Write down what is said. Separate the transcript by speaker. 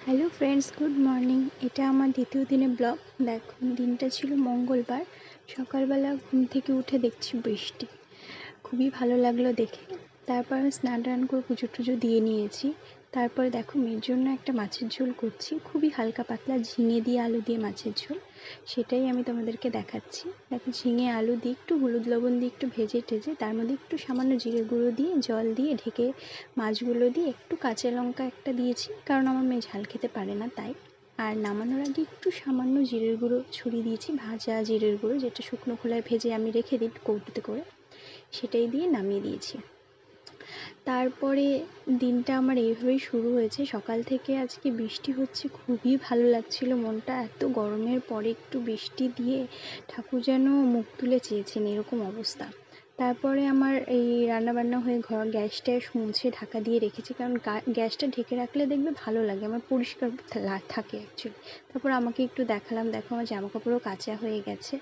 Speaker 1: Hello friends, good morning. এটা আমার দ্বিতীয় দিনের ব্লগ। দেখুন, দিনটা ছিল মঙ্গলবার। সকালবেলা ঘুম থেকে উঠে দেখছি বৃষ্টি। খুবই ভালো লাগলো দেখে। তারপর আমি স্নান টান করে পুজো টুজো দিয়ে নিয়েছি। তারপরে দেখো, মেয়ের জন্য একটা মাছের ঝোল করছি, খুবই হালকা পাতলা ঝিঙে দিয়ে আলু দিয়ে মাছের ঝোল। সেটাই আমি তোমাদেরকে দেখাচ্ছি। দেখো, ঝিঙে আলু দিয়ে একটু হলুদ লবণ দিয়ে একটু ভেজে টেজে তার মধ্যে একটু সামান্য জিরে গুঁড়ো দিয়ে জল দিয়ে ঢেকে মাছগুলো দিয়ে একটু কাঁচা লঙ্কা একটা দিয়েছি, কারণ আমার মেয়ে ঝাল খেতে পারে না তাই। আর নামানোর আগে একটু সামান্য জিরের গুঁড়ো ছড়িয়ে দিয়েছি, ভাজা জিরের গুঁড়ো, যেটা শুকনো খোলায় ভেজে আমি রেখে দিই কৌটোতে করে, সেটাই দিয়ে নামিয়ে দিয়েছি। তারপরে দিনটা আমার এইভাবেই শুরু হয়েছে। সকাল থেকে আজকে বৃষ্টি হচ্ছে, খুবই ভালো লাগছিল মনটা। এত গরমের পরে একটু বৃষ্টি দিয়ে ঠাকুর যেন মুখ তুলে চেয়েছেন, এরকম অবস্থা। তারপরে আমার এই রান্নাবান্না হয়ে ঘর গ্যাস ট্যাস মুছে ঢাকা দিয়ে রেখেছি, কারণ গ্যাসটা ঢেকে রাখলে দেখবে ভালো লাগে, আমার পরিষ্কার থাকে অ্যাকচুয়ালি। তারপর আমাকে একটু দেখালাম, দেখো আমার জামা কাপড়ও কাচা হয়ে গেছে।